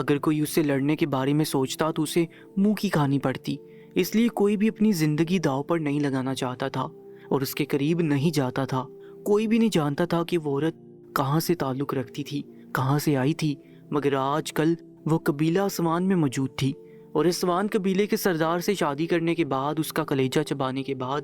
اگر کوئی اس سے لڑنے کے بارے میں سوچتا تو اسے منہ کی کھانی پڑتی، اس لیے کوئی بھی اپنی زندگی داؤ پر نہیں لگانا چاہتا تھا اور اس کے قریب نہیں جاتا تھا۔ کوئی بھی نہیں جانتا تھا کہ وہ عورت کہاں سے تعلق رکھتی تھی، کہاں سے آئی تھی، مگر آج کل وہ قبیلہ اسوان میں موجود تھی، اور اسوان قبیلے کے سردار سے شادی کرنے کے بعد، اس کا کلیجہ چبانے کے بعد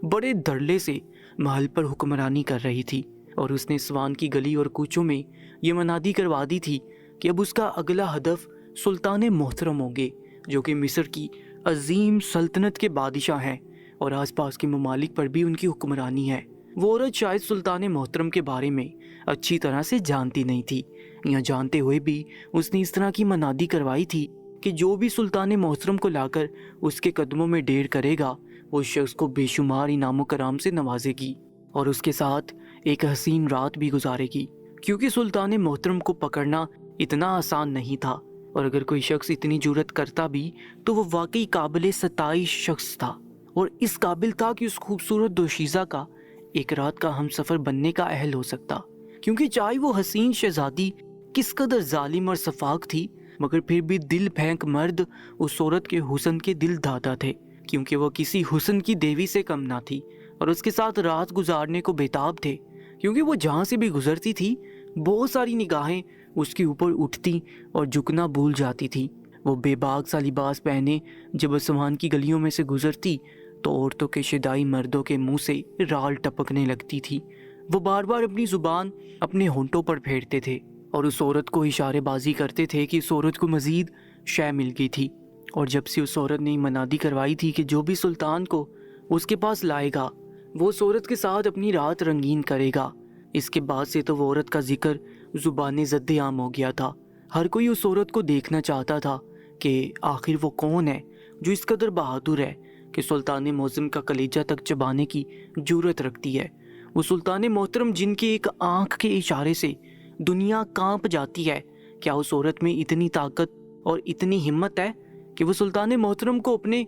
بڑے دھڑلے سے محل پر حکمرانی کر رہی تھی، اور اس نے اسوان کی گلی اور کوچوں میں یہ منادی کروا دی تھی کہ اب اس کا اگلا ہدف سلطان محترم ہوں گے، جو کہ مصر کی عظیم سلطنت کے بادشاہ ہیں، اور آس پاس کے ممالک پر بھی ان کی حکمرانی ہے۔ وہ عورت شاید سلطان محترم کے بارے میں اچھی طرح سے جانتی نہیں تھی، یا جانتے ہوئے بھی اس نے اس طرح کی منادی کروائی تھی کہ جو بھی سلطان محترم کو لا کر اس کے قدموں میں ڈیر کرے گا، وہ شخص کو بے شمار انعام و کرام سے نوازے گی، اور اس کے ساتھ ایک حسین رات بھی گزارے گی، کیونکہ سلطان محترم کو پکڑنا اتنا آسان نہیں تھا، اور اگر کوئی شخص اتنی جرت کرتا بھی تو وہ واقعی قابل ستائش شخص تھا، اور اس قابل تھا کہ اس خوبصورت دوشیزہ کا ایک رات کا ہم سفر بننے کا اہل ہو سکتا، کیونکہ چاہے وہ حسین شہزادی کس قدر ظالم اور شفاق تھی، مگر پھر بھی دل پھینک مرد اس عورت کے حسن کے دل دادا تھے، کیونکہ وہ کسی حسن کی دیوی سے کم نہ تھی، اور اس کے ساتھ رات گزارنے کو بےتاب تھے، کیونکہ وہ جہاں سے بھی گزرتی تھی بہت ساری نگاہیں اس کے اوپر اٹھتی اور جھکنا بھول جاتی تھی۔ وہ بے باک سا لباس پہنے جب اسوان کی گلیوں میں سے گزرتی تو عورتوں کے شدائی مردوں کے منہ سے رال ٹپکنے لگتی تھی۔ وہ بار بار اپنی زبان اپنے ہونٹوں پر پھیرتے تھے اور اس عورت کو اشارے بازی کرتے تھے کہ اس عورت کو مزید شے مل گئی تھی، اور جب سے اس عورت نے منادی کروائی تھی کہ جو بھی سلطان کو اس کے پاس لائے گا وہ اس عورت کے ساتھ اپنی رات رنگین کرے گا، اس کے بعد سے تو وہ عورت کا ذکر زبان زد عام ہو گیا تھا۔ ہر کوئی اس عورت کو دیکھنا چاہتا تھا کہ آخر وہ کون ہے جو اس قدر بہادر ہے کہ سلطان معظم کا کلیجہ تک چبانے کی جرت رکھتی ہے۔ وہ سلطان محترم جن کے ایک آنکھ کے اشارے سے دنیا کانپ جاتی ہے، کیا اس عورت میں اتنی طاقت اور اتنی ہمت ہے کہ وہ سلطان محترم کو اپنے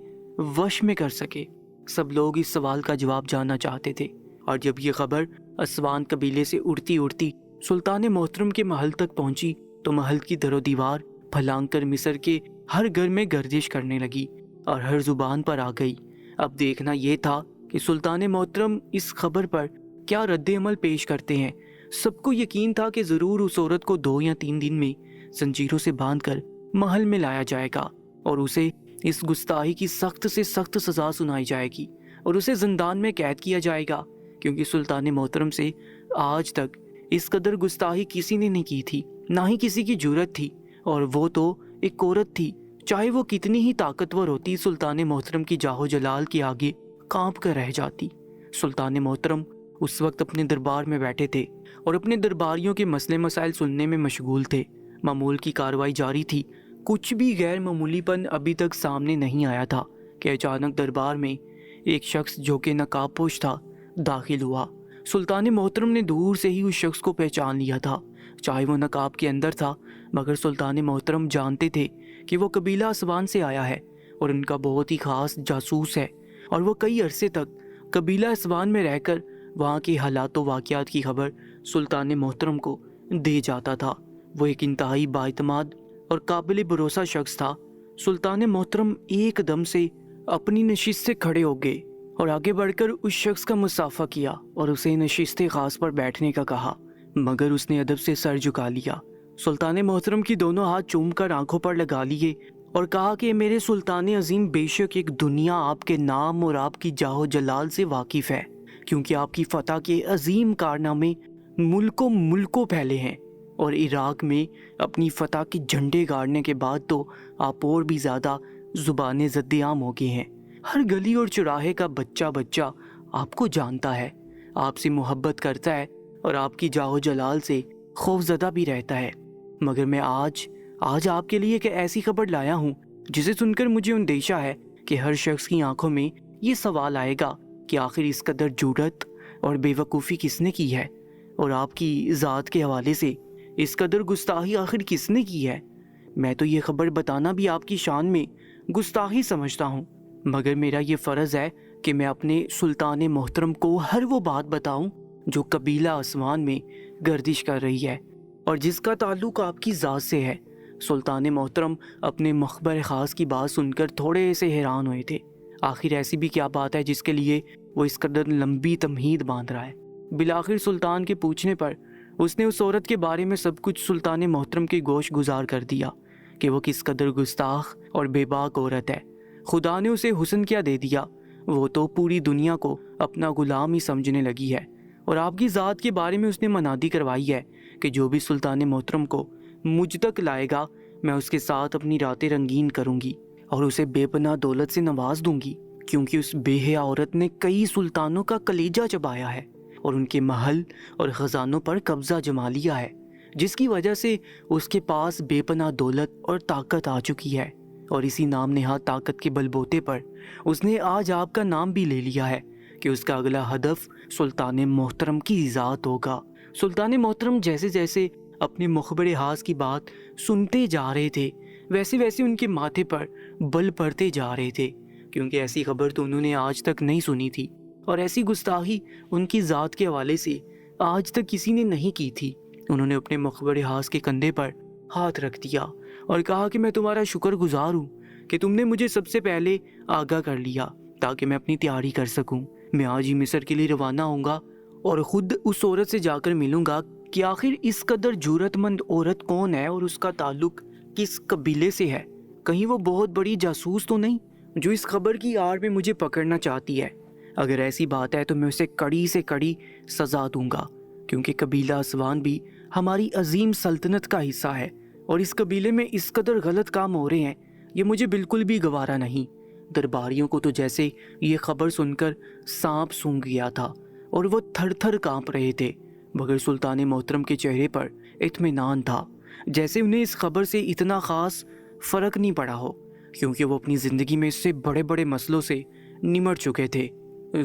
وش میں کر سکے؟ سب لوگ اس سوال کا جواب جاننا چاہتے تھے، اور جب یہ خبر اسوان قبیلے سے اڑتی اڑتی سلطان محترم کے محل تک پہنچی تو محل کی در و دیوار پھلانگ کر مصر کے ہر گھر میں گردش کرنے لگی اور ہر زبان پر آ گئی۔ اب دیکھنا یہ تھا کہ سلطان محترم اس خبر پر کیا رد عمل پیش کرتے ہیں۔ سب کو یقین تھا کہ ضرور اس عورت کو 2 یا 3 دن میں زنجیروں سے باندھ کر محل میں لایا جائے گا، اور اسے اس گستاخی کی سخت سے سخت سزا سنائی جائے گی، اور اسے زندان میں قید کیا جائے گا، کیونکہ سلطان محترم سے آج تک اس قدر گستاخی کسی نے نہیں کی تھی، نہ ہی کسی کی جرت تھی، اور وہ تو ایک عورت تھی، چاہے وہ کتنی ہی طاقتور ہوتی سلطان محترم کی جاہ و جلال کے آگے کانپ کر رہ جاتی۔ سلطان محترم اس وقت اپنے دربار میں بیٹھے تھے اور اپنے درباریوں کے مسئلے مسائل سننے میں مشغول تھے۔ معمول کی کارروائی جاری تھی، کچھ بھی غیر معمولی پن ابھی تک سامنے نہیں آیا تھا کہ اچانک دربار میں ایک شخص جو کہ نقاب پوش تھا داخل ہوا۔ سلطان محترم نے دور سے ہی اس شخص کو پہچان لیا تھا، چاہے وہ نقاب کے اندر تھا، مگر سلطان محترم جانتے تھے کہ وہ قبیلہ اسوان سے آیا ہے اور ان کا بہت ہی خاص جاسوس ہے، اور وہ کئی عرصے تک قبیلہ اسوان میں رہ کر وہاں کے حالات و واقعات کی خبر سلطان محترم کو دے جاتا تھا۔ وہ ایک انتہائی بااعتماد اور قابل بھروسہ شخص تھا۔ سلطان محترم ایک دم سے اپنی نشست سے کھڑے ہو گئے اور آگے بڑھ کر اس شخص کا مصافحہ کیا اور اسے نشست خاص پر بیٹھنے کا کہا، مگر اس نے ادب سے سر جھکا لیا۔ سلطان محترم کی دونوں ہاتھ چوم کر آنکھوں پر لگا لیے اور کہا کہ میرے سلطان عظیم، بے شک ایک دنیا آپ کے نام اور آپ کی جاہ و جلال سے واقف ہے، کیونکہ آپ کی فتح کے عظیم کارنامے ملکوں پھیلے ہیں، اور عراق میں اپنی فتح کے جھنڈے گاڑنے کے بعد تو آپ اور بھی زیادہ زبان زد عام ہو گئے ہیں۔ ہر گلی اور چوراہے کا بچہ آپ کو جانتا ہے، آپ سے محبت کرتا ہے اور آپ کی جاہ و جلال سے خوف زدہ بھی رہتا ہے، مگر میں آج آپ کے لیے ایک ایسی خبر لایا ہوں جسے سن کر مجھے اندیشہ ہے کہ ہر شخص کی آنکھوں میں یہ سوال آئے گا کہ آخر اس قدر جرات اور بے وقوفی کس نے کی ہے، اور آپ کی ذات کے حوالے سے اس قدر گستاخی آخر کس نے کی ہے۔ میں تو یہ خبر بتانا بھی آپ کی شان میں گستاخی سمجھتا ہوں، مگر میرا یہ فرض ہے کہ میں اپنے سلطان محترم کو ہر وہ بات بتاؤں جو قبیلہ اسوان میں گردش کر رہی ہے اور جس کا تعلق آپ کی ذات سے ہے۔ سلطان محترم اپنے مخبر خاص کی بات سن کر تھوڑے سے حیران ہوئے تھے۔ آخر ایسی بھی کیا بات ہے جس کے لیے وہ اس قدر لمبی تمہید باندھ رہا ہے؟ بالآخر سلطان کے پوچھنے پر اس نے اس عورت کے بارے میں سب کچھ سلطان محترم کی گوش گزار کر دیا کہ وہ کس قدر گستاخ اور بے باک عورت ہے۔ خدا نے اسے حسن کیا دے دیا، وہ تو پوری دنیا کو اپنا غلام ہی سمجھنے لگی ہے، اور آپ کی ذات کے بارے میں اس نے منادی کروائی ہے کہ جو بھی سلطان محترم کو مجھ تک لائے گا میں اس کے ساتھ اپنی راتیں رنگین کروں گی اور اسے بے پناہ دولت سے نواز دوں گی، کیونکہ اس بے حیا عورت نے کئی سلطانوں کا کلیجہ چبایا ہے اور ان کے محل اور خزانوں پر قبضہ جما لیا ہے، جس کی وجہ سے اس کے پاس بے پناہ دولت اور طاقت آ چکی ہے، اور اسی نام نہاد طاقت کے بل بوتے پر اس نے آج آپ کا نام بھی لے لیا ہے کہ اس کا اگلا ہدف سلطان محترم کی ذات ہوگا۔ سلطان محترم جیسے جیسے اپنے مخبر حاض کی بات سنتے جا رہے تھے ویسے ویسے ان کے ماتھے پر بل پڑتے جا رہے تھے، کیونکہ ایسی خبر تو انہوں نے آج تک نہیں سنی تھی، اور ایسی گستاخی ان کی ذات کے حوالے سے آج تک کسی نے نہیں کی تھی۔ انہوں نے اپنے مخبر حاض کے کندھے پر ہاتھ رکھ دیا اور کہا کہ میں تمہارا شکر گزار ہوں کہ تم نے مجھے سب سے پہلے آگاہ کر لیا تاکہ میں اپنی تیاری کر سکوں۔ میں آج ہی مصر کے لیے روانہ ہوں گا اور خود اس عورت سے جا کر ملوں گا کہ آخر اس قدر جرأت مند عورت کون ہے اور اس کا تعلق کس قبیلے سے ہے۔ کہیں وہ بہت بڑی جاسوس تو نہیں جو اس خبر کی آڑ میں مجھے پکڑنا چاہتی ہے؟ اگر ایسی بات ہے تو میں اسے کڑی سے کڑی سزا دوں گا، کیونکہ قبیلہ اسوان بھی ہماری عظیم سلطنت کا حصہ ہے، اور اس قبیلے میں اس قدر غلط کام ہو رہے ہیں یہ مجھے بالکل بھی گوارا نہیں۔ درباریوں کو تو جیسے یہ خبر سن کر سانپ سونگھ گیا تھا اور وہ تھر تھر کانپ رہے تھے، مگر سلطان محترم کے چہرے پر اطمینان تھا، جیسے انہیں اس خبر سے اتنا خاص فرق نہیں پڑا ہو، کیونکہ وہ اپنی زندگی میں اس سے بڑے بڑے مسئلوں سے نمٹ چکے تھے۔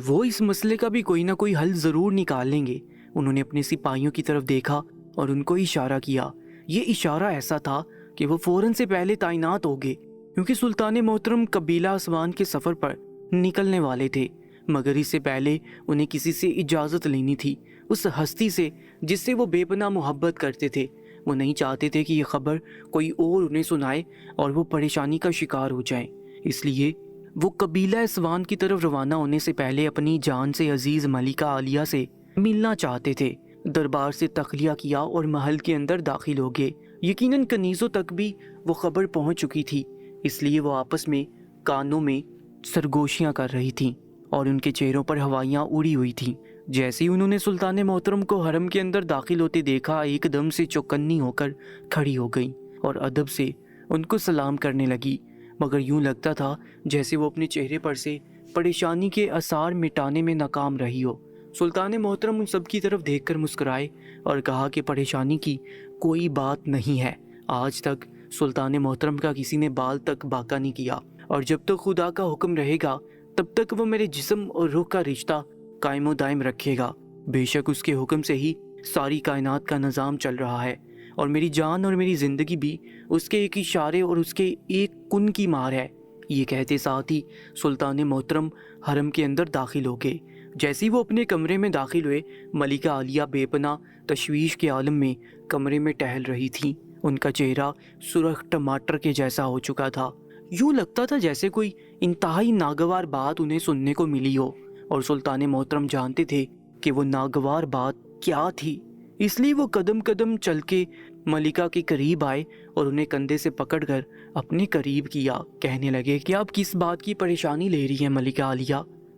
وہ اس مسئلے کا بھی کوئی نہ کوئی حل ضرور نکال لیں گے۔ انہوں نے اپنے سپاہیوں کی طرف دیکھا اور ان کو اشارہ کیا۔ یہ اشارہ ایسا تھا کہ وہ فوراً سے پہلے تعینات ہو گئے، کیونکہ سلطان محترم قبیلہ اسوان کے سفر پر نکلنے والے تھے، مگر اس سے پہلے انہیں کسی سے اجازت لینی تھی، اس ہستی سے جس سے وہ بے پناہ محبت کرتے تھے۔ وہ نہیں چاہتے تھے کہ یہ خبر کوئی اور انہیں سنائے اور وہ پریشانی کا شکار ہو جائیں، اس لیے وہ قبیلہ اسوان کی طرف روانہ ہونے سے پہلے اپنی جان سے عزیز ملکہ عالیہ سے ملنا چاہتے تھے۔ دربار سے تخلیہ کیا اور محل کے اندر داخل ہو گئے۔ یقیناً کنیزوں تک بھی وہ خبر پہنچ چکی تھی، اس لیے وہ آپس میں کانوں میں سرگوشیاں کر رہی تھیں اور ان کے چہروں پر ہوائیاں اڑی ہوئی تھیں۔ جیسے ہی انہوں نے سلطان محترم کو حرم کے اندر داخل ہوتے دیکھا، ایک دم سے چوکنی ہو کر کھڑی ہو گئیں اور ادب سے ان کو سلام کرنے لگی، مگر یوں لگتا تھا جیسے وہ اپنے چہرے پر سے پریشانی کے آثار مٹانے میں ناکام رہی ہو۔ سلطان محترم ان سب کی طرف دیکھ کر مسکرائے اور کہا کہ پریشانی کی کوئی بات نہیں ہے، آج تک سلطان محترم کا کسی نے بال تک باقا نہیں کیا، اور جب تک خدا کا حکم رہے گا تب تک وہ میرے جسم اور روح کا رشتہ قائم و دائم رکھے گا۔ بے شک اس کے حکم سے ہی ساری کائنات کا نظام چل رہا ہے، اور میری جان اور میری زندگی بھی اس کے ایک اشارے اور اس کے ایک کن کی مار ہے۔ یہ کہتے ساتھ ہی سلطان محترم حرم کے اندر داخل ہو گئے۔ جیسے ہی وہ اپنے کمرے میں داخل ہوئے، ملکہ عالیہ بے پناہ تشویش کے عالم میں کمرے میں ٹہل رہی تھیں۔ ان کا چہرہ سرخ ٹماٹر کے جیسا ہو چکا تھا، یوں لگتا تھا جیسے کوئی انتہائی ناگوار بات انہیں سننے کو ملی ہو، اور سلطان محترم جانتے تھے کہ وہ ناگوار بات کیا تھی، اس لیے وہ قدم قدم چل کے ملکہ کے قریب آئے اور انہیں کندھے سے پکڑ کر اپنے قریب کیا۔ کہنے لگے کہ آپ کس بات کی پریشانی لے رہی ہیں ملکہ عالیہ؟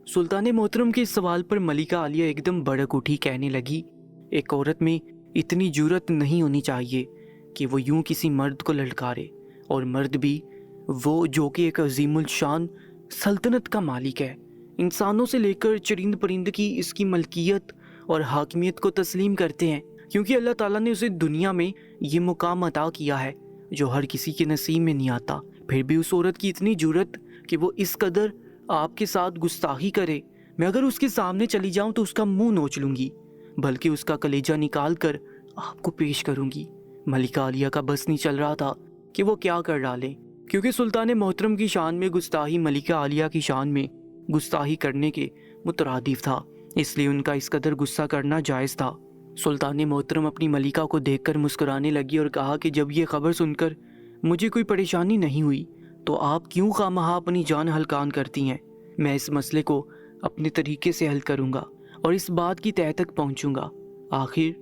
سلطان محترم کے اس سوال پر ملکہ عالیہ ایک دم بھڑک اٹھی، کہنے لگی ایک عورت میں اتنی جرأت نہیں ہونی چاہیے کہ وہ یوں کسی مرد کو للکارے، اور مرد بھی وہ جو کہ ایک عظیم الشان سلطنت کا مالک ہے، انسانوں سے لے کر چرند پرند کی اس کی ملکیت اور حاکمیت کو تسلیم کرتے ہیں، کیونکہ اللہ تعالیٰ نے اسے دنیا میں یہ مقام عطا کیا ہے جو ہر کسی کے نصیب میں نہیں آتا۔ پھر بھی اس عورت کی اتنی جرأت کہ وہ اس قدر آپ کے ساتھ گستاخی کرے، میں اگر اس کے سامنے چلی جاؤں تو اس کا منہ نوچ لوں گی، بلکہ اس کا کلیجہ نکال کر آپ کو پیش کروں گی۔ ملکہ عالیہ کا بس نہیں چل رہا تھا کہ وہ کیا کر ڈالیں، کیونکہ سلطان محترم کی شان میں گستاخی ملکہ عالیہ کی شان میں گستاخی کرنے کے مترادف تھا، اس لیے ان کا اس قدر غصہ کرنا جائز تھا۔ سلطان محترم اپنی ملکہ کو دیکھ کر مسکرانے لگی اور کہا کہ جب یہ خبر سن کر مجھے کوئی پریشانی نہیں ہوئی تو آپ کیوں خواہ اپنی جان ہلکان کرتی ہیں؟ میں اس مسئلے کو اپنے طریقے سے حل کروں گا اور اس بات کی تہہ تک پہنچوں گا۔ آخر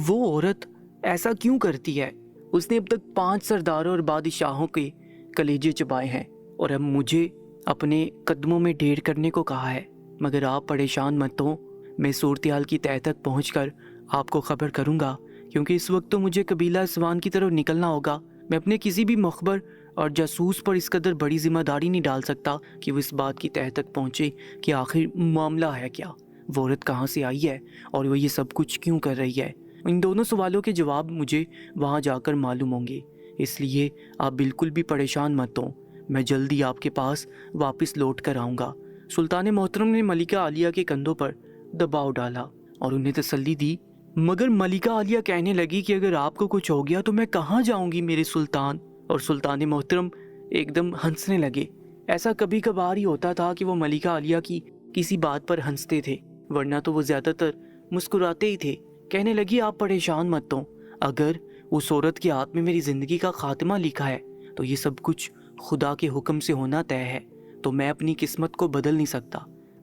وہ عورت ایسا کیوں کرتی ہے؟ اس نے اب تک 5 سرداروں اور بادشاہوں کے کلیجے چبائے ہیں اور اب مجھے اپنے قدموں میں ڈھیر کرنے کو کہا ہے۔ مگر آپ پریشان مت ہوں، میں صورتحال کی تہہ تک پہنچ کر آپ کو خبر کروں گا، کیونکہ اس وقت تو مجھے قبیلہ اسوان کی طرف نکلنا ہوگا۔ میں اپنے کسی بھی مخبر اور جاسوس پر اس قدر بڑی ذمہ داری نہیں ڈال سکتا کہ وہ اس بات کی تہہ تک پہنچے کہ آخر معاملہ ہے کیا، وہ عورت کہاں سے آئی ہے اور وہ یہ سب کچھ کیوں کر رہی ہے۔ ان دونوں سوالوں کے جواب مجھے وہاں جا کر معلوم ہوں گے، اس لیے آپ بالکل بھی پریشان مت ہوں، میں جلدی آپ کے پاس واپس لوٹ کر آؤں گا۔ سلطان محترم نے ملکہ عالیہ کے کندھوں پر دباؤ ڈالا اور انہیں تسلی دی، مگر ملکہ عالیہ کہنے لگی کہ اگر آپ کو کچھ ہو گیا تو میں کہاں جاؤں گی میرے سلطان؟ اور سلطان محترم ایک دم ہنسنے لگے۔ ایسا کبھی کبھار ہی ہوتا تھا کہ وہ ملکہ عالیہ کی کسی بات پر ہنستے تھے، ورنہ تو وہ زیادہ تر مسکراتے ہی تھے۔ کہنے لگی آپ پریشان مت ہوں، اگر اس عورت کے ہاتھ میں میری زندگی کا خاتمہ لکھا ہے تو یہ سب کچھ خدا کے حکم سے ہونا طے ہے، تو میں اپنی قسمت کو بدل نہیں سکتا،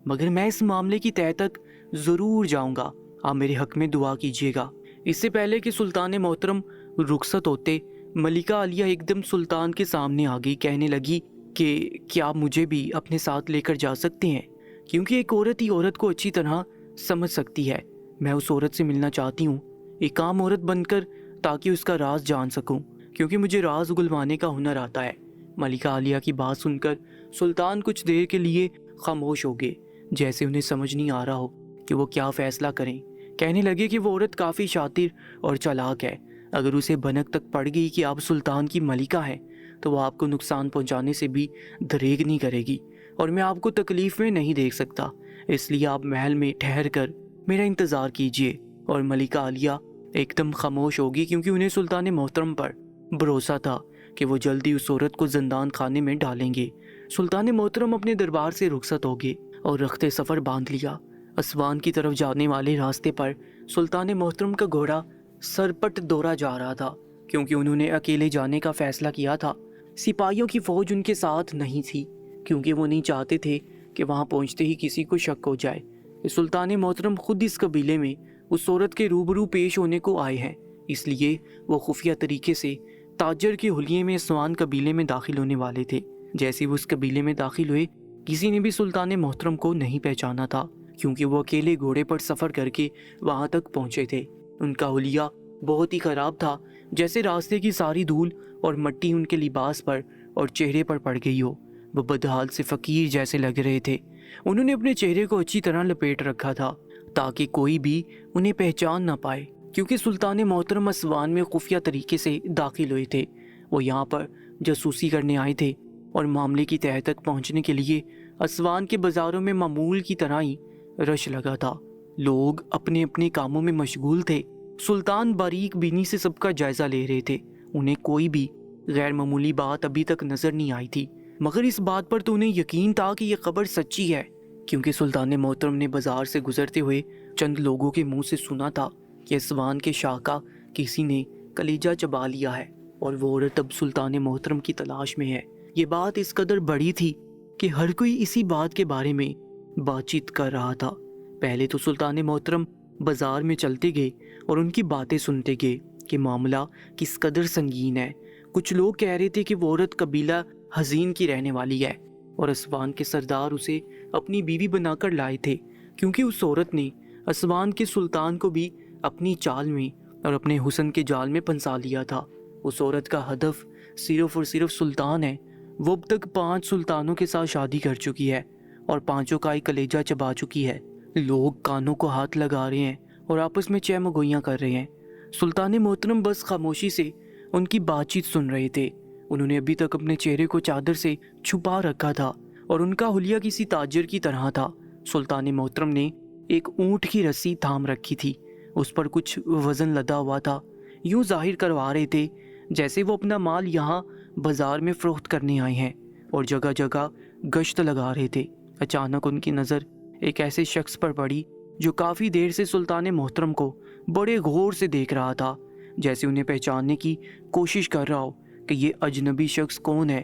مگر میں اس معاملے کی تہہ تک ضرور جاؤں گا، آپ میرے حق میں دعا کیجیے گا۔ اس سے پہلے کہ سلطان محترم رخصت ہوتے، ملکہ عالیہ ایک دم سلطان کے سامنے آ گئی، کہنے لگی کہ کیا مجھے بھی اپنے ساتھ لے کر جا سکتے ہیں؟ کیونکہ ایک عورت ہی عورت کو اچھی طرح سمجھ سکتی ہے۔ میں اس عورت سے ملنا چاہتی ہوں، ایک عام عورت بن کر، تاکہ اس کا راز جان سکوں، کیونکہ مجھے راز اگلوانے کا ہنر آتا ہے۔ ملکہ عالیہ کی بات سن کر سلطان کچھ دیر کے لیے خاموش ہو گئے، جیسے انہیں سمجھ نہیں آ رہا ہو کہ وہ کیا فیصلہ کریں۔ کہنے لگے کہ وہ عورت کافی شاطر اور چالاک ہے، اگر اسے بھنک تک پڑ گئی کہ آپ سلطان کی ملکہ ہیں تو وہ آپ کو نقصان پہنچانے سے بھی دریغ نہیں کرے گی، اور میں آپ کو تکلیف میں نہیں دیکھ سکتا، اس لیے آپ محل میں ٹھہر کر میرا انتظار کیجیے۔ اور ملکہ عالیہ ایک دم خاموش ہوگی، کیونکہ انہیں سلطان محترم پر بھروسہ تھا کہ وہ جلدی اس عورت کو زندان خانے میں ڈالیں گے۔ سلطان محترم اپنے دربار سے رخصت ہو گئے اور رخت سفر باندھ لیا۔ اسوان کی طرف جانے والے راستے پر سلطان محترم کا گھوڑا سرپٹ دورا جا رہا تھا، کیونکہ انہوں نے اکیلے جانے کا فیصلہ کیا تھا۔ سپاہیوں کی فوج ان کے ساتھ نہیں تھی، کیونکہ وہ نہیں چاہتے تھے کہ وہاں پہنچتے ہی کسی کو شک ہو جائے کہ سلطان محترم خود اس قبیلے میں اس عورت کے روبرو پیش ہونے کو آئے ہیں، اس لیے وہ خفیہ طریقے سے تاجر کے حلیے میں اسوان قبیلے میں داخل ہونے والے تھے۔ جیسے وہ اس قبیلے میں داخل ہوئے، کسی نے بھی سلطان محترم کو نہیں پہچانا تھا، کیونکہ وہ اکیلے گھوڑے پر سفر کر کے وہاں تک پہنچے تھے۔ ان کا حلیہ بہت ہی خراب تھا، جیسے راستے کی ساری دھول اور مٹی ان کے لباس پر اور چہرے پر پڑ گئی ہو۔ وہ بدحال سے فقیر جیسے لگ رہے تھے۔ انہوں نے اپنے چہرے کو اچھی طرح لپیٹ رکھا تھا تاکہ کوئی بھی انہیں پہچان نہ پائے، کیونکہ سلطان محترم اسوان میں خفیہ طریقے سے داخل ہوئے تھے۔ وہ یہاں پر جاسوسی کرنے آئے تھے اور معاملے کی تہہ تک پہنچنے کے لیے اسوان کے بازاروں میں معمول کی طرح ہی رش لگا تھا۔ لوگ اپنے اپنے کاموں میں مشغول تھے۔ سلطان باریک بینی سے سب کا جائزہ لے رہے تھے، انہیں کوئی بھی غیر معمولی بات ابھی تک نظر نہیں آئی تھی، مگر اس بات پر تو انہیں یقین تھا کہ یہ خبر سچی ہے، کیونکہ سلطان محترم نے بازار سے گزرتے ہوئے چند لوگوں کے منہ سے سنا تھا کہ اسوان کے شاہ کا کسی نے کلیجہ چبا لیا ہے اور وہ عورت اب سلطان محترم کی تلاش میں ہے۔ یہ بات اس قدر بڑی تھی کہ ہر کوئی اسی بات کے بارے میں بات چیت کر رہا تھا۔ پہلے تو سلطان محترم بازار میں چلتے گئے اور ان کی باتیں سنتے گئے کہ معاملہ کس قدر سنگین ہے۔ کچھ لوگ کہہ رہے تھے کہ وہ عورت قبیلہ حزین کی رہنے والی ہے اور اسوان کے سردار اسے اپنی بیوی بنا کر لائے تھے، کیونکہ اس عورت نے اسوان کے سلطان کو بھی اپنی چال میں اور اپنے حسن کے جال میں پھنسا لیا تھا۔ اس عورت کا ہدف صرف اور صرف سلطان ہے۔ وہ اب تک 5 سلطانوں کے ساتھ شادی کر چکی ہے اور 5 کا ہی کلیجہ چبا چکی ہے۔ لوگ کانوں کو ہاتھ لگا رہے ہیں اور آپس میں چہ مگوئیاں کر رہے ہیں۔ سلطان محترم بس خاموشی سے ان کی بات چیت سن رہے تھے۔ انہوں نے ابھی تک اپنے چہرے کو چادر سے چھپا رکھا تھا اور ان کا حلیہ کسی تاجر کی طرح تھا۔ سلطان محترم نے ایک اونٹ کی رسی تھام رکھی تھی، اس پر کچھ وزن لدا ہوا تھا، یوں ظاہر کروا رہے تھے جیسے وہ اپنا مال یہاں بازار میں فروخت کرنے آئے ہیں اور جگہ جگہ گشت لگا رہے تھے۔ اچانک ان کی نظر ایک ایسے شخص پر پڑی جو کافی دیر سے سلطان محترم کو بڑے غور سے دیکھ رہا تھا، جیسے انہیں پہچاننے کی کوشش کر رہا ہو کہ یہ اجنبی شخص کون ہے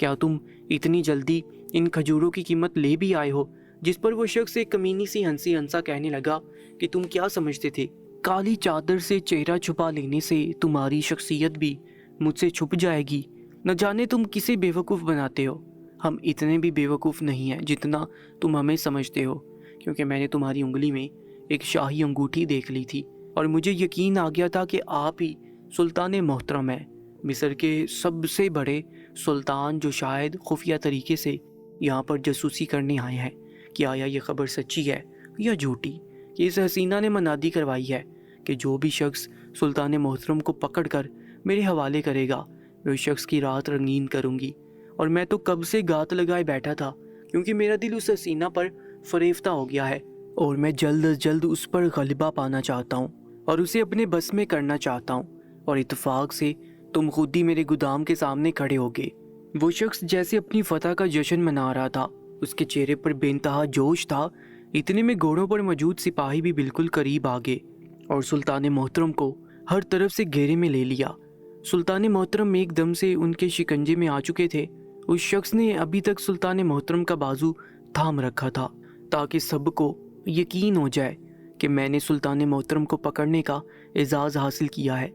کیا تم اتنی جلدی ان کھجوروں کی قیمت لے بھی آئے ہو؟ جس پر وہ شخص ایک کمینی سی ہنسی ہنسا کہنے لگا کہ تم کیا سمجھتے تھے کالی چادر سے چہرہ چھپا لینے سے تمہاری شخصیت بھی مجھ سے چھپ جائے گی؟ نہ جانے تم کسے بیوقوف بناتے ہو۔ ہم اتنے بھی بیوقوف نہیں ہیں جتنا تم ہمیں سمجھتے ہو، کیونکہ میں نے تمہاری انگلی میں ایک شاہی انگوٹھی دیکھ لی تھی اور مجھے یقین آ گیا تھا کہ آپ ہی سلطان محترم ہیں، مصر کے سب سے بڑے سلطان، جو شاید خفیہ طریقے سے یہاں پر جاسوسی کرنے آئے ہیں کہ آیا یہ خبر سچی ہے یا جھوٹی۔ کہ اس حسینہ نے منادی کروائی ہے کہ جو بھی شخص سلطان محترم کو پکڑ کر میرے حوالے کرے گا میں اس شخص کی رات رنگین کروں گی۔ اور میں تو کب سے گات لگائے بیٹھا تھا، کیونکہ میرا دل اس حسینہ پر فریفتہ ہو گیا ہے اور میں جلد از جلد اس پر غلبہ پانا چاہتا ہوں اور اسے اپنے بس میں کرنا چاہتا ہوں، اور اتفاق سے تم خود ہی میرے گودام کے سامنے کھڑے ہوگے۔ وہ شخص جیسے اپنی فتح کا جشن منا رہا تھا، اس کے چہرے پر بے انتہا جوش تھا۔ اتنے میں گھوڑوں پر موجود سپاہی بھی بالکل قریب آ گئے اور سلطان محترم کو ہر طرف سے گھیرے میں لے لیا۔ سلطان محترم ایک دم سے ان کے شکنجے میں آ چکے تھے۔ اس شخص نے ابھی تک سلطان محترم کا بازو تھام رکھا تھا تاکہ سب کو یقین ہو جائے کہ میں نے سلطان محترم کو پکڑنے کا اعزاز حاصل کیا ہے۔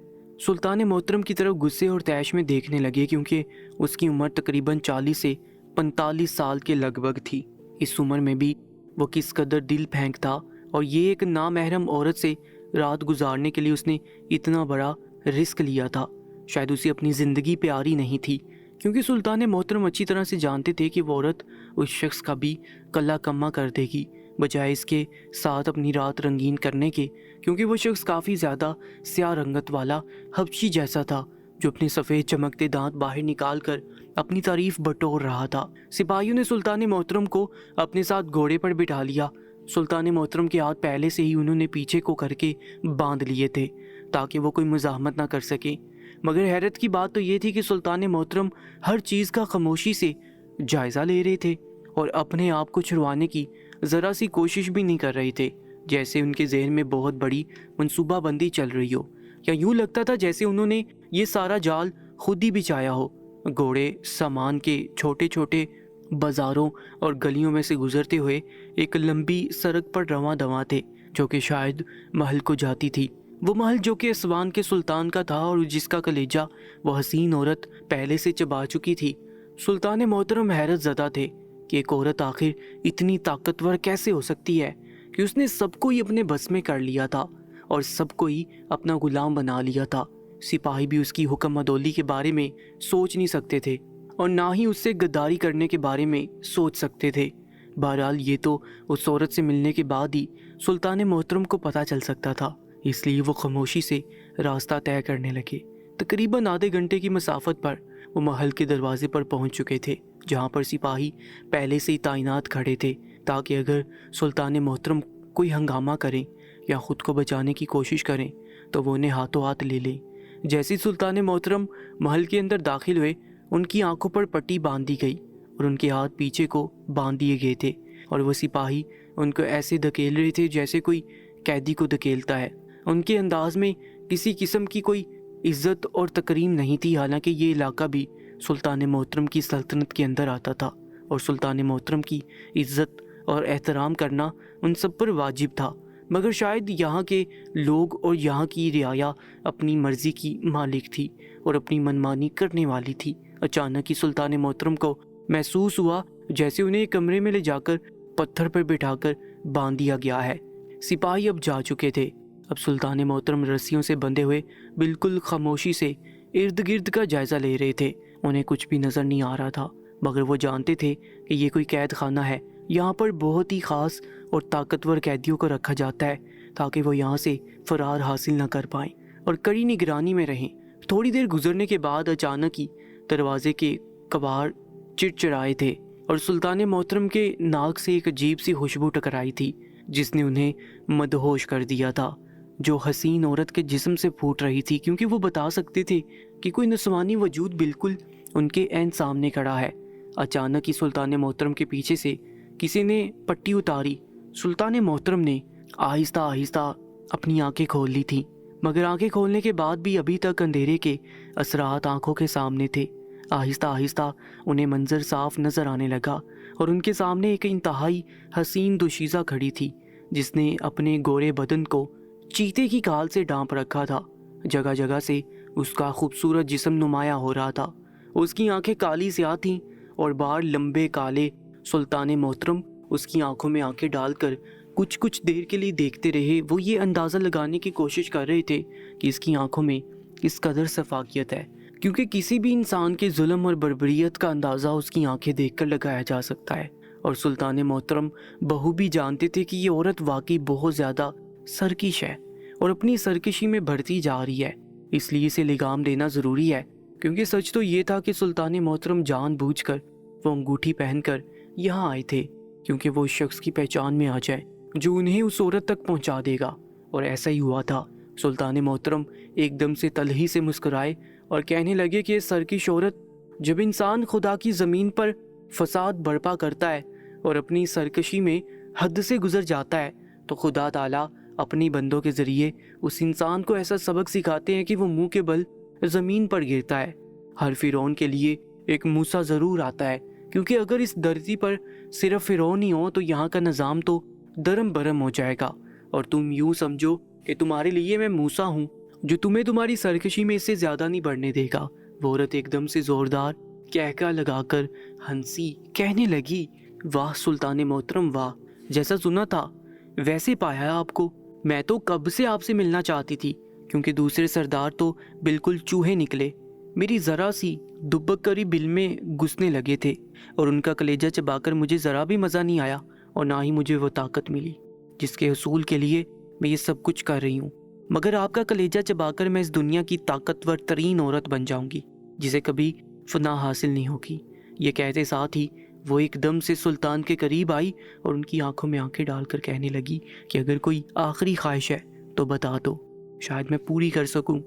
سلطان محترم کی طرف غصے اور طیش میں دیکھنے لگے، کیونکہ اس کی عمر تقریباً 40 سے 45 سال کے لگ بھگ تھی۔ اس عمر میں بھی وہ کس قدر دل پھینک تھا، اور یہ ایک نامحرم عورت سے رات گزارنے کے لیے اس نے اتنا بڑا رسک لیا تھا۔ شاید اسے اپنی زندگی پیاری نہیں تھی، کیونکہ سلطان محترم اچھی طرح سے جانتے تھے کہ وہ عورت اس شخص کا بھی کلا کما کر دے گی بجائے اس کے ساتھ اپنی رات رنگین کرنے کے، کیونکہ وہ شخص کافی زیادہ سیاہ رنگت والا حبشی جیسا تھا جو اپنے سفید چمکتے دانت باہر نکال کر اپنی تعریف بٹور رہا تھا۔ سپاہیوں نے سلطان محترم کو اپنے ساتھ گھوڑے پر بٹھا لیا۔ سلطان محترم کے ہاتھ پہلے سے ہی انہوں نے پیچھے کو کر کے باندھ لیے تھے تاکہ وہ کوئی مزاحمت نہ کر سکیں، مگر حیرت کی بات تو یہ تھی کہ سلطان محترم ہر چیز کا خاموشی سے جائزہ لے رہے تھے اور اپنے آپ کو چھڑوانے کی ذرا سی کوشش بھی نہیں کر رہے تھے، جیسے ان کے ذہن میں بہت بڑی منصوبہ بندی چل رہی ہو، یا یوں لگتا تھا جیسے انہوں نے یہ سارا جال خود ہی بچھایا ہو۔ گھوڑے سامان کے چھوٹے چھوٹے بازاروں اور گلیوں میں سے گزرتے ہوئے ایک لمبی سڑک پر رواں دواں تھے جو کہ شاید محل کو جاتی تھی، وہ محل جو کہ اسوان کے سلطان کا تھا اور جس کا کلیجہ وہ حسین عورت پہلے سے چبا چکی تھی۔ سلطان محترم حیرت زدہ تھے کہ ایک عورت آخر اتنی طاقتور کیسے ہو سکتی ہے کہ اس نے سب کو ہی اپنے بس میں کر لیا تھا اور سب کو ہی اپنا غلام بنا لیا تھا۔ سپاہی بھی اس کی حکم عدولی کے بارے میں سوچ نہیں سکتے تھے اور نہ ہی اس سے غداری کرنے کے بارے میں سوچ سکتے تھے۔ بہرحال یہ تو اس عورت سے ملنے کے بعد ہی سلطان محترم کو پتہ چل سکتا تھا، اس لیے وہ خاموشی سے راستہ طے کرنے لگے۔ تقریباً آدھے گھنٹے کی مسافت پر وہ محل کے دروازے پر پہنچ چکے تھے، جہاں پر سپاہی پہلے سے ہی تعینات کھڑے تھے تاکہ اگر سلطان محترم کوئی ہنگامہ کریں یا خود کو بچانے کی کوشش کریں تو وہ انہیں ہاتھوں ہاتھ لے لیں۔ جیسے ہی سلطان محترم محل کے اندر داخل ہوئے، ان کی آنکھوں پر پٹی باندھ دی گئی اور ان کے ہاتھ پیچھے کو باندھ دیے گئے تھے، اور وہ سپاہی ان کو ایسے دھکیل رہے تھے جیسے کوئی قیدی کو دھکیلتا ہے۔ ان کے انداز میں کسی قسم کی کوئی عزت اور تکریم نہیں تھی، حالانکہ یہ علاقہ بھی سلطان محترم کی سلطنت کے اندر آتا تھا اور سلطان محترم کی عزت اور احترام کرنا ان سب پر واجب تھا، مگر شاید یہاں کے لوگ اور یہاں کی رعایا اپنی مرضی کی مالک تھی اور اپنی منمانی کرنے والی تھی۔ اچانک ہی سلطان محترم کو محسوس ہوا جیسے انہیں ایک کمرے میں لے جا کر پتھر پر بٹھا کر باندھ دیا گیا ہے۔ سپاہی اب جا چکے تھے۔ اب سلطان محترم رسیوں سے بندھے ہوئے بالکل خاموشی سے ارد گرد کا جائزہ لے رہے تھے۔ انہیں کچھ بھی نظر نہیں آ رہا تھا، مگر وہ جانتے تھے کہ یہ کوئی قید خانہ ہے۔ یہاں پر بہت ہی خاص اور طاقتور قیدیوں کو رکھا جاتا ہے تاکہ وہ یہاں سے فرار حاصل نہ کر پائیں اور کڑی نگرانی میں رہیں۔ تھوڑی دیر گزرنے کے بعد اچانک ہی دروازے کے کباڑ چڑچڑائے تھے اور سلطان محترم کے ناک سے ایک عجیب سی خوشبو ٹکرائی تھی جس نے انہیں مدہوش کر دیا تھا، جو حسین عورت کے جسم سے پھوٹ رہی تھی، کیونکہ وہ بتا سکتے تھے کہ کوئی نسوانی وجود بالکل ان کے عین سامنے کھڑا ہے۔ اچانک ہی سلطان محترم کے پیچھے سے کسی نے پٹی اتاری۔ سلطان محترم نے آہستہ آہستہ اپنی آنکھیں کھول لی تھیں، مگر آنکھیں کھولنے کے بعد بھی ابھی تک اندھیرے کے اثرات آنکھوں کے سامنے تھے۔ آہستہ آہستہ انہیں منظر صاف نظر آنے لگا اور ان کے سامنے ایک انتہائی حسین دوشیزہ کھڑی تھی جس نے اپنے گورے بدن کو چیتے کی کھال سے ڈانپ رکھا تھا۔ جگہ جگہ سے اس کا خوبصورت جسم نمایاں ہو رہا تھا۔ اس کی آنکھیں کالی سیاہ تھیں اور بال لمبے کالے۔ سلطان محترم اس کی آنکھوں میں آنکھیں ڈال کر کچھ دیر کے لیے دیکھتے رہے۔ وہ یہ اندازہ لگانے کی کوشش کر رہے تھے کہ اس کی آنکھوں میں کس قدر شفافیت ہے، کیونکہ کسی بھی انسان کے ظلم اور بربریت کا اندازہ اس کی آنکھیں دیکھ کر لگایا جا سکتا ہے۔ اور سلطان محترم بہو بھی جانتے تھے کہ یہ عورت واقعی بہت زیادہ سرکش ہے اور اپنی سرکشی میں بڑھتی جا رہی ہے، اس لیے اسے لگام دینا ضروری ہے۔ کیونکہ سچ تو یہ تھا کہ سلطان محترم جان بوجھ کر وہ انگوٹھی پہن کر یہاں آئے تھے کیونکہ وہ اس شخص کی پہچان میں آ جائے جو انہیں اس عورت تک پہنچا دے گا، اور ایسا ہی ہوا تھا۔ سلطان محترم ایک دم سے تلخی سے مسکرائے اور کہنے لگے کہ یہ سرکش عورت، جب انسان خدا کی زمین پر فساد برپا کرتا ہے اور اپنی سرکشی میں حد سے گزر جاتا ہے تو خدا تعالیٰ اپنی بندوں کے ذریعے اس انسان کو ایسا سبق سکھاتے ہیں کہ وہ منہ کے بل زمین پر گرتا ہے۔ ہر فرعون کے لیے ایک موسیٰ ضرور آتا ہے، کیونکہ اگر اس دھرتی پر صرف فرعون ہی ہو تو یہاں کا نظام تو درم برم ہو جائے گا، اور تم یوں سمجھو کہ تمہارے لیے میں موسیٰ ہوں جو تمہیں تمہاری سرکشی میں اس سے زیادہ نہیں بڑھنے دے گا۔ وہ عورت ایک دم سے زوردار کہکا لگا کر ہنسی، کہنے لگی، واہ سلطان محترم واہ، جیسا سنا تھا ویسے پایا آپ کو۔ میں تو کب سے آپ سے ملنا چاہتی تھی، کیونکہ دوسرے سردار تو بالکل چوہے نکلے، میری ذرا سی دبک کری بل میں گھسنے لگے تھے، اور ان کا کلیجہ چبا کر مجھے ذرا بھی مزہ نہیں آیا، اور نہ ہی مجھے وہ طاقت ملی جس کے حصول کے لیے میں یہ سب کچھ کر رہی ہوں۔ مگر آپ کا کلیجہ چبا کر میں اس دنیا کی طاقتور ترین عورت بن جاؤں گی جسے کبھی فنا حاصل نہیں ہوگی۔ یہ کہتے ساتھ ہی وہ ایک دم سے سلطان کے قریب آئی اور ان کی آنکھوں میں آنکھیں ڈال کر کہنے لگی کہ اگر کوئی آخری خواہش ہے تو بتا دو، شاید میں پوری کر سکوں۔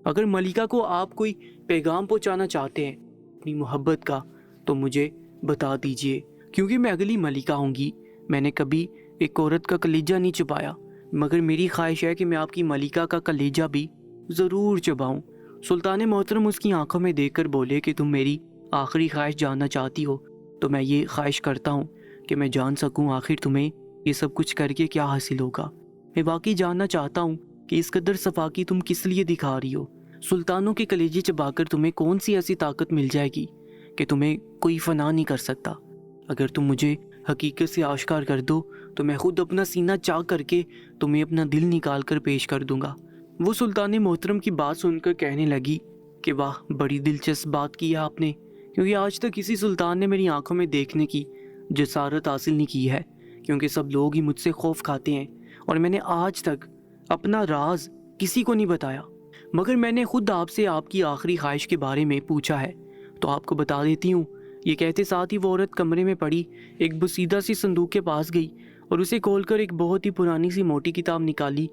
اگر ملکہ کو آپ کوئی پیغام پہنچانا چاہتے ہیں اپنی محبت کا تو مجھے بتا دیجئے، کیونکہ میں اگلی ملکہ ہوں گی۔ میں نے کبھی ایک عورت کا کلیجہ نہیں چبایا، مگر میری خواہش ہے کہ میں آپ کی ملکہ کا کلیجہ بھی ضرور چباؤں۔ سلطان محترم اس کی آنکھوں میں دیکھ کر بولے کہ تم میری آخری خواہش جاننا چاہتی ہو تو میں یہ خواہش کرتا ہوں کہ میں جان سکوں آخر تمہیں یہ سب کچھ کر کے کیا حاصل ہوگا۔ میں واقعی جاننا چاہتا ہوں کہ اس قدر صفاقی تم کس لیے دکھا رہی ہو۔ سلطانوں کے کلیجے چبا کر تمہیں کون سی ایسی طاقت مل جائے گی کہ تمہیں کوئی فنا نہیں کر سکتا؟ اگر تم مجھے حقیقت سے آشکار کر دو تو میں خود اپنا سینہ چاک کر کے تمہیں اپنا دل نکال کر پیش کر دوں گا۔ وہ سلطان محترم کی بات سن کر کہنے لگی کہ واہ، بڑی دلچسپ بات کی ہے آپ نے، کیونکہ آج تک کسی سلطان نے میری آنکھوں میں دیکھنے کی جسارت حاصل نہیں کی ہے، کیونکہ سب لوگ ہی مجھ سے خوف کھاتے ہیں اور میں نے آج تک اپنا راز کسی کو نہیں بتایا۔ مگر میں نے خود آپ سے آپ کی آخری خواہش کے بارے میں پوچھا ہے تو آپ کو بتا دیتی ہوں۔ یہ کہتے ساتھ ہی وہ عورت کمرے میں پڑی ایک بسیدہ سی صندوق کے پاس گئی اور اسے کھول کر ایک بہت ہی پرانی سی موٹی کتاب نکالی۔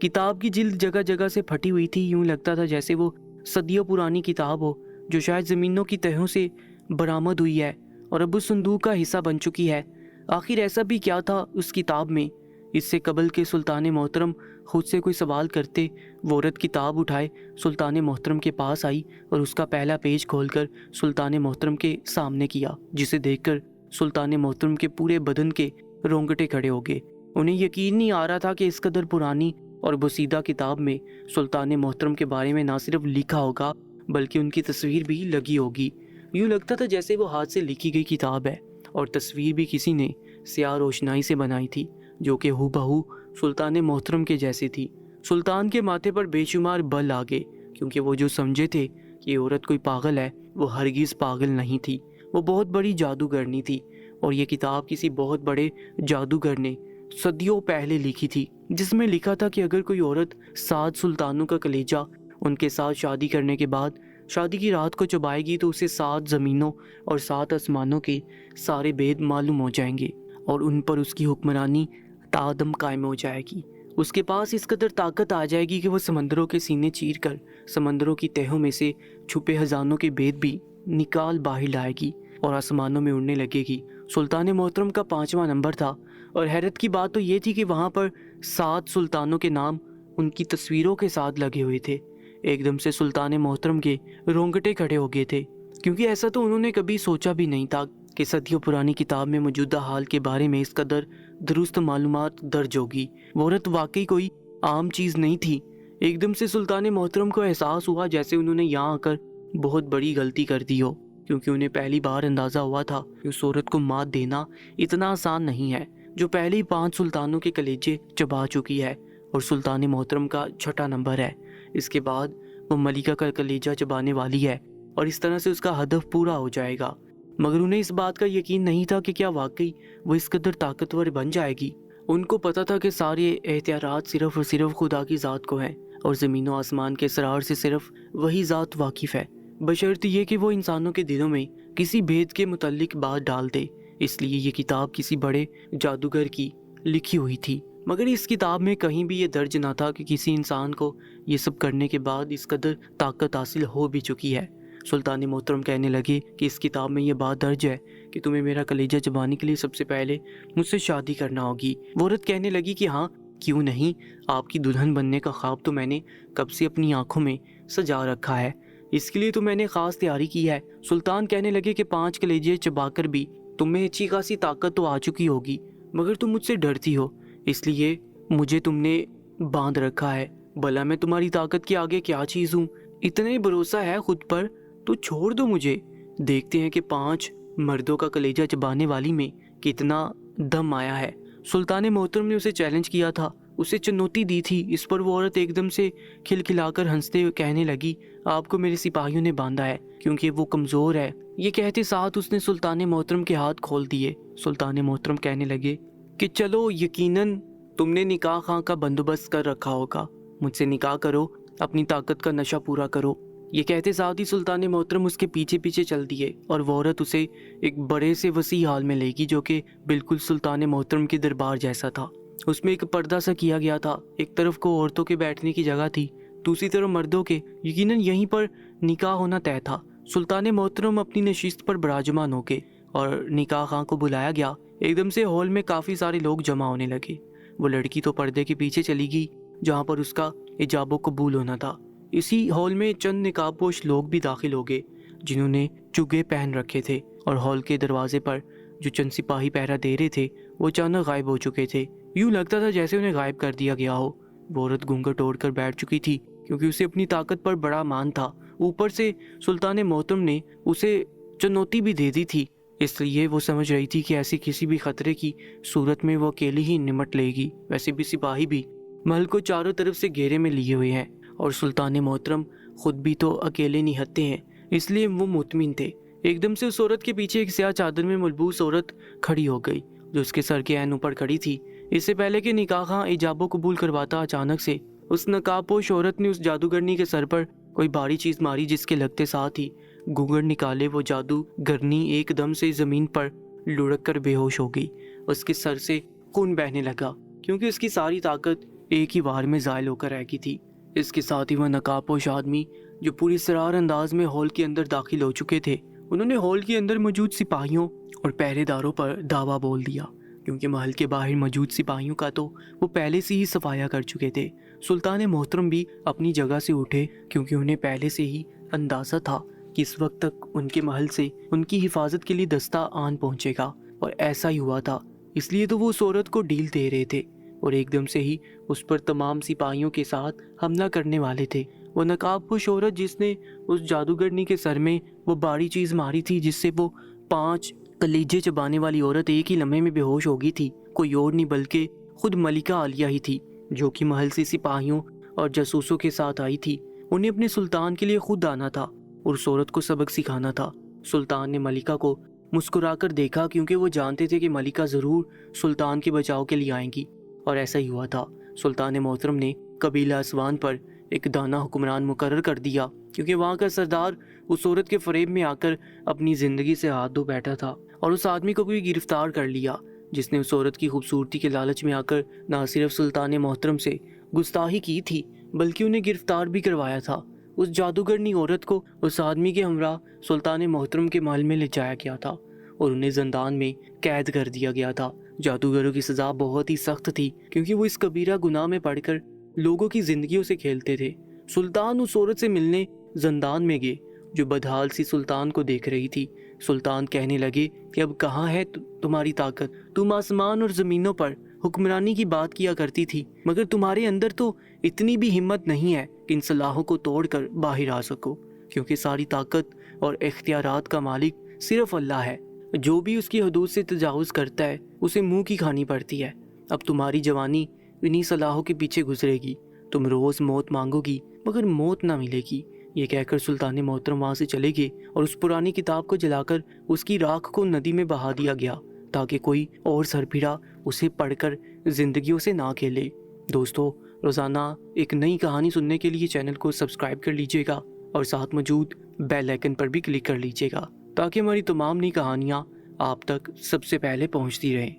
کتاب کی جلد جگہ جگہ سے پھٹی ہوئی تھی، یوں لگتا تھا جیسے وہ صدیوں پرانی کتاب ہو جو شاید زمینوں کی تہوں سے برآمد ہوئی ہے اور اب اس صندوق کا حصہ بن چکی ہے۔ آخر ایسا بھی کیا تھا اس کتاب میں؟ اس سے قبل کہ سلطان محترم خود سے کوئی سوال کرتے، وہ عورت کتاب اٹھائے سلطان محترم کے پاس آئی اور اس کا پہلا پیج کھول کر سلطان محترم کے سامنے کیا، جسے دیکھ کر سلطان محترم کے پورے بدن کے رونگٹے کھڑے ہو گئے۔ انہیں یقین نہیں آ رہا تھا کہ اس قدر پرانی اور بسیدہ کتاب میں سلطان محترم کے بارے میں نہ صرف لکھا ہوگا بلکہ ان کی تصویر بھی لگی ہوگی۔ یوں لگتا تھا جیسے وہ ہاتھ سے لکھی گئی کتاب ہے اور تصویر بھی کسی نے سیاہ روشنائی سے بنائی تھی جو کہ ہو بہو سلطان محترم کے جیسی تھی۔ سلطان کے ماتھے پر بے شمار بل آ گئے، کیونکہ وہ جو سمجھے تھے کہ یہ عورت کوئی پاگل ہے، وہ ہرگز پاگل نہیں تھی، وہ بہت بڑی جادوگرنی تھی، اور یہ کتاب کسی بہت بڑے جادوگر نے صدیوں پہلے لکھی تھی، جس میں لکھا تھا کہ اگر کوئی عورت 7 سلطانوں کا کلیجہ ان کے ساتھ شادی کرنے کے بعد شادی کی رات کو چبائے گی تو اسے 7 زمینوں اور 7 آسمانوں کے سارے بید معلوم ہو جائیں گے اور ان پر اس کی حکمرانی تادم قائم ہو جائے گی۔ اس کے پاس اس قدر طاقت آ جائے گی کہ وہ سمندروں کے سینے چیر کر سمندروں کی تہوں میں سے چھپے خزانوں کے بید بھی نکال باہر لائے گی اور آسمانوں میں اڑنے لگے گی۔ سلطان محترم کا 5واں نمبر تھا، اور حیرت کی بات تو یہ تھی کہ وہاں پر 7 سلطانوں کے نام ان کی تصویروں کے ساتھ لگے ہوئے تھے۔ ایک دم سے سلطان محترم کے رونگٹے کھڑے ہو گئے تھے۔ کیونکہ ایسا تو انہوں نے کبھی سوچا بھی نہیں تھا کہ صدیوں پرانی کتاب میں موجودہ حال کے بارے میں اس قدر درست معلومات درج ہوگی۔ وہ عورت واقعی کوئی عام چیز نہیں تھی۔ ایک دم سے سلطان محترم کو احساس ہوا جیسے انہوں نے یہاں آ کر بہت بڑی غلطی کر دی ہو، کیونکہ انہیں پہلی بار اندازہ ہوا تھا کہ اس عورت کو مات دینا اتنا آسان نہیں ہے، جو پہلے ہی 5 سلطانوں کے کلیجے چبا چکی ہے اور سلطان محترم کا 6واں نمبر ہے۔ اس کے بعد وہ ملکہ کا کلیجہ چبانے والی ہے اور اس طرح سے اس کا ہدف پورا ہو جائے گا۔ مگر انہیں اس بات کا یقین نہیں تھا کہ کیا واقعی وہ اس قدر طاقتور بن جائے گی۔ ان کو پتا تھا کہ سارے اختیارات صرف اور صرف خدا کی ذات کو ہیں اور زمین و آسمان کے اسرار سے صرف وہی ذات واقف ہے، بشرط یہ کہ وہ انسانوں کے دلوں میں کسی بھید کے متعلق بات ڈال دے۔ اس لیے یہ کتاب کسی بڑے جادوگر کی لکھی ہوئی تھی، مگر اس کتاب میں کہیں بھی یہ درج نہ تھا کہ کسی انسان کو یہ سب کرنے کے بعد اس قدر طاقت حاصل ہو بھی چکی ہے۔ سلطان محترم کہنے لگے کہ اس کتاب میں یہ بات درج ہے کہ تمہیں میرا کلیجہ چبانے کے لیے سب سے پہلے مجھ سے شادی کرنا ہوگی۔ وہ عورت کہنے لگی کہ ہاں کیوں نہیں، آپ کی دلہن بننے کا خواب تو میں نے کب سے اپنی آنکھوں میں سجا رکھا ہے، اس کے لیے تو میں نے خاص تیاری کی ہے۔ سلطان کہنے لگے کہ 5 کلیجے چبا کر بھی تم میں اچھی خاصی طاقت تو آ چکی ہوگی، مگر تم مجھ سے ڈرتی ہو، اس لیے مجھے تم نے باندھ رکھا ہے۔ بھلا میں تمہاری طاقت کے آگے کیا چیز ہوں؟ اتنا ہی بھروسہ ہے خود پر تو چھوڑ دو مجھے، دیکھتے ہیں کہ 5 مردوں کا کلیجہ چبانے والی میں کتنا دم آیا ہے۔ سلطان محترم نے اسے چیلنج کیا تھا، اسے چنوتی دی تھی۔ اس پر وہ عورت ایک دم سے کھلکھلا کر ہنستے ہوئے کہنے لگی، آپ کو میرے سپاہیوں نے باندھا ہے کیونکہ وہ کمزور ہے۔ یہ کہتے ساتھ اس نے سلطان محترم کے ہاتھ کھول دیے۔ سلطان محترم کہنے لگے کہ چلو یقیناً تم نے نکاح خاں کا بندوبست کر رکھا ہوگا، مجھ سے نکاح کرو، اپنی طاقت کا نشہ پورا کرو۔ یہ کہتے ساتھ ہی سلطان محترم اس کے پیچھے پیچھے چل دیے اور وہ عورت اسے ایک بڑے سے وسیع ہال میں لے گی جو کہ بالکل سلطان محترم کے دربار جیسا تھا۔ اس میں ایک پردہ سا کیا گیا تھا، ایک طرف کو عورتوں کے بیٹھنے کی جگہ تھی، دوسری طرف مردوں کے۔ یقیناً یہیں پر نکاح ہونا طے تھا۔ سلطان محترم اپنی نشست پر براجمان ہو گئے اور نکاح خاں کو بلایا گیا۔ ایک دم سے ہال میں کافی سارے لوگ جمع ہونے لگے۔ وہ لڑکی تو پردے کے پیچھے چلی گئی جہاں پر اس کا ایجاب و قبول ہونا تھا۔ اسی ہال میں چند نقاب پوش لوگ بھی داخل ہو گئے جنہوں نے چگے پہن رکھے تھے، اور ہال کے دروازے پر جو چند سپاہی پہرا دے رہے تھے وہ اچانک غائب ہو چکے تھے، یوں لگتا تھا جیسے انہیں غائب کر دیا گیا ہو۔ وہ عورت گھونگھٹ اوڑھ کر بیٹھ چکی تھی کیونکہ اسے اپنی طاقت پر بڑا مان تھا، اوپر سے سلطان محترم نے اسے چنوتی بھی دے دی تھی، اس لیے وہ سمجھ رہی تھی کہ ایسی کسی بھی خطرے کی صورت میں وہ اکیلی ہی نمٹ لے گی۔ ویسے بھی سپاہی بھی محل کو چاروں طرف سے گھیرے میں لیے ہوئے ہیں اور سلطان محترم خود بھی تو اکیلے نہتے ہیں، اس لیے وہ مطمئن تھے۔ ایک دم سے اس عورت کے پیچھے ایک سیاہ چادر میں ملبوس عورت کھڑی ہو گئی جو اس کے سر کے عین اوپر کھڑی تھی۔ اس سے پہلے کہ نکاح خاں ایجاب و قبول کرواتا، اچانک سے اس نقاب پوش عورت نے اس جادوگرنی کے سر پر کوئی بھاری چیز ماری، جس کے لگتے ساتھ ہی گھونگھٹ نکالے وہ جادوگرنی ایک دم سے زمین پر لڑک کر بے ہوش ہو گئی۔ اس کے سر سے خون بہنے لگا کیونکہ اس کی ساری طاقت ایک ہی وار میں زائل ہو کر رہ گئی تھی۔ اس کے ساتھ ہی وہ نقاب پوش آدمی جو پوری سرار انداز میں ہال کے اندر داخل ہو چکے تھے، انہوں نے ہال کے اندر موجود سپاہیوں اور پہرے داروں پر دعویٰ بول دیا، کیونکہ محل کے باہر موجود سپاہیوں کا تو وہ پہلے سے ہی صفایا کر چکے تھے۔ سلطان محترم بھی اپنی جگہ سے اٹھے کیونکہ انہیں پہلے سے ہی اندازہ تھا کہ اس وقت تک ان کے محل سے ان کی حفاظت کے لیے دستہ آن پہنچے گا، اور ایسا ہی ہوا تھا۔ اس لیے تو وہ اس عورت کو ڈیل دے رہے تھے اور ایک دم سے ہی اس پر تمام سپاہیوں کے ساتھ حملہ کرنے والے تھے۔ وہ نقاب پوش عورت جس نے اس جادوگرنی کے سر میں وہ باری چیز ماری تھی جس سے وہ 5 کلیجے چبانے والی عورت ایک ہی لمحے میں بے ہوش ہو گئی تھی، کوئی اور نہیں بلکہ خود ملکہ عالیہ ہی تھی، جو کہ محل سے سپاہیوں اور جاسوسوں کے ساتھ آئی تھی۔ انہیں اپنے سلطان کے لیے خود آنا تھا اور اس عورت کو سبق سکھانا تھا۔ سلطان نے ملکہ کو مسکرا کر دیکھا کیونکہ وہ جانتے تھے کہ ملکہ ضرور سلطان کے بچاؤ کے لیے آئیں گی، اور ایسا ہی ہوا تھا۔ سلطان محترم نے قبیلہ اسوان پر ایک دانا حکمران مقرر کر دیا کیونکہ وہاں کا سردار اس عورت کے فریب میں آ کر اپنی زندگی سے ہاتھ دھو بیٹھا تھا، اور اس آدمی کو بھی گرفتار کر لیا جس نے اس عورت کی خوبصورتی کے لالچ میں آ کر نہ صرف سلطان محترم سے گستاخی کی تھی بلکہ انہیں گرفتار بھی کروایا تھا۔ اس جادوگرنی عورت کو اس آدمی کے ہمراہ سلطان محترم کے محل میں لے جایا گیا تھا اور انہیں زندان میں قید کر دیا گیا تھا۔ جادوگروں کی سزا بہت ہی سخت تھی کیونکہ وہ اس کبیرہ گناہ میں پڑھ کر لوگوں کی زندگیوں سے کھیلتے تھے۔ سلطان اس عورت سے ملنے زندان میں گئے جو بدحال سی سلطان کو دیکھ رہی تھی۔ سلطان کہنے لگے کہ اب کہاں ہے تمہاری طاقت؟ تم آسمان اور زمینوں پر حکمرانی کی بات کیا کرتی تھی، مگر تمہارے اندر تو اتنی بھی ہمت نہیں ہے کہ ان صلاحوں کو توڑ کر باہر آ سکو، کیونکہ ساری طاقت اور اختیارات کا مالک صرف اللہ ہے۔ جو بھی اس کی حدود سے تجاوز کرتا ہے اسے منہ کی کھانی پڑتی ہے۔ اب تمہاری جوانی انہی صلاحوں کے پیچھے گزرے گی۔ تم روز موت مانگو گی مگر موت نہ ملے گی۔ یہ کہہ کر سلطان محترم وہاں سے چلے گئے اور اس پرانی کتاب کو جلا کر اس کی راکھ کو ندی میں بہا دیا گیا تاکہ کوئی اور سربراہ اسے پڑھ کر زندگیوں سے نہ کھیلے۔ دوستو، روزانہ ایک نئی کہانی سننے کے لیے چینل کو سبسکرائب کر لیجئے گا اور ساتھ موجود بیل آئیکن پر بھی کلک کر لیجئے گا تاکہ ہماری تمام نئی کہانیاں آپ تک سب سے پہلے پہنچتی رہیں۔